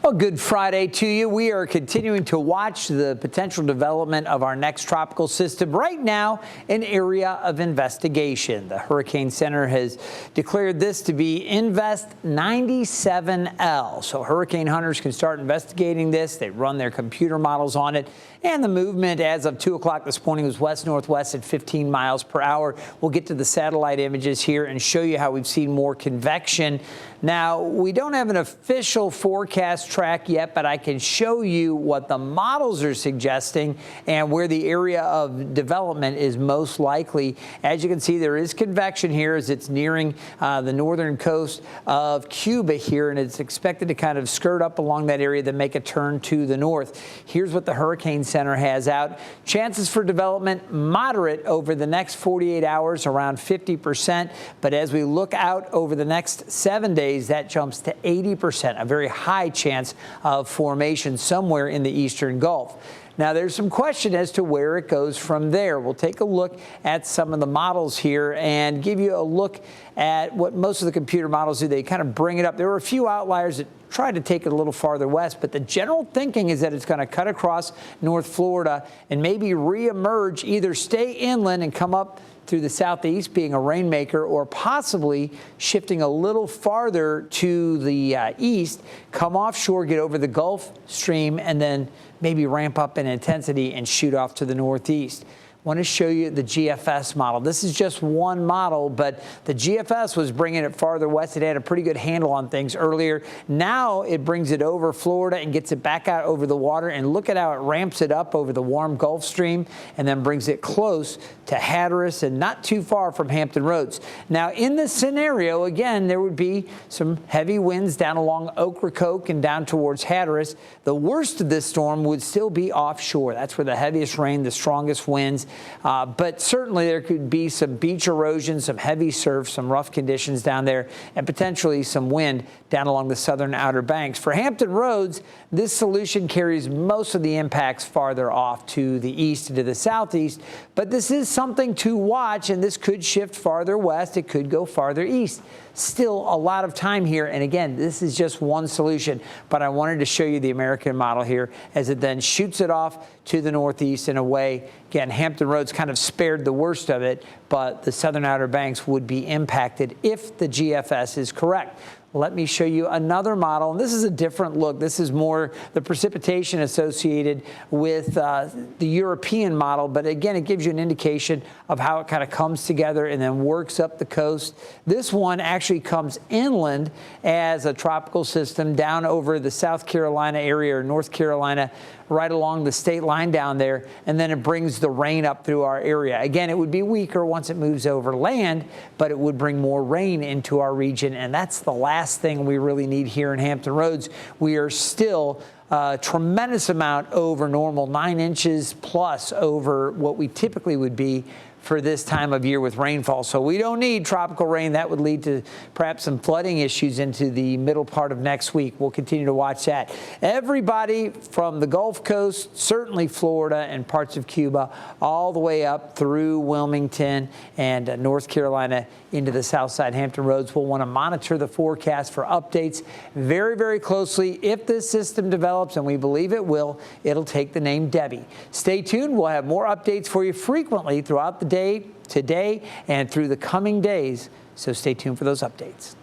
Well, good Friday to you. We are continuing to watch the potential development of our next tropical system. Right now, an area of investigation. The Hurricane Center has declared this to be Invest 97L. So hurricane hunters can start investigating this. They run their computer models on it. And the movement as of 2 o'clock this morning was west-northwest at 15 miles per hour. We'll get to the satellite images here and show you how we've seen more convection. Now, we don't have an official forecast track yet, but I can show you what the models are suggesting and where the area of development is most likely. As you can see, there is convection here as it's nearing the northern coast of Cuba here, and it's expected to kind of skirt up along that area, then make a turn to the north. Here's what the Hurricane Center has out. Chances for development moderate over the next 48 hours, around 50%. But as we look out over the next 7 days, that jumps to 80%, a very high chance of formation somewhere in the eastern Gulf. Now, there's some question as to where it goes from there. We'll take a look at some of the models here and give you a look at what most of the computer models do. They kind of bring it up. There were a few outliers that tried to take it a little farther west, but the general thinking is that it's going to cut across North Florida and maybe reemerge, either stay inland and come up through the southeast, being a rainmaker, or possibly shifting a little farther to the east, come offshore, get over the Gulf Stream, and then maybe ramp up in intensity and shoot off to the northeast. I want to show you the GFS model. This is just one model, but the GFS was bringing it farther west. It had a pretty good handle on things earlier. Now it brings it over Florida and gets it back out over the water. And look at how it ramps it up over the warm Gulf Stream and then brings it close to Hatteras and not too far from Hampton Roads. Now, in this scenario, again, there would be some heavy winds down along Ocracoke and down towards Hatteras. The worst of this storm would still be offshore. That's where the heaviest rain, the strongest winds. But certainly there could be some beach erosion, some heavy surf, some rough conditions down there, and potentially some wind down along the southern Outer Banks. For Hampton Roads, this solution carries most of the impacts farther off to the east and to the southeast, but this is something to watch, and this could shift farther west. It could go farther east. Still a lot of time here, and again, this is just one solution, but I wanted to show you the American model here as it then shoots it off to the northeast in a way. Again, Hampton Roads kind of spared the worst of it, but the southern Outer Banks would be impacted if the GFS is correct. Let me show you another model, and this is a different look. This is more the precipitation associated with the European model, but again, it gives you an indication of how it kind of comes together and then works up the coast. This one actually comes inland as a tropical system down over the South Carolina area or North Carolina, right along the state line down there, and then it brings the rain up through our area. Again, it would be weaker once it moves over land, but it would bring more rain into our region, and that's the last thing we really need here in Hampton Roads. We are still a tremendous amount over normal, 9 inches plus over what we typically would be for this time of year with rainfall. So we don't need tropical rain. That would lead to perhaps some flooding issues into the middle part of next week. We'll continue to watch that. Everybody from the Gulf Coast, certainly Florida and parts of Cuba, all the way up through Wilmington and North Carolina into the south side Hampton Roads, will want to monitor the forecast for updates very, very closely. If this system develops, and we believe it will, it'll take the name Debbie. Stay tuned. We'll have more updates for you frequently throughout the day, today, and through the coming days. So stay tuned for those updates.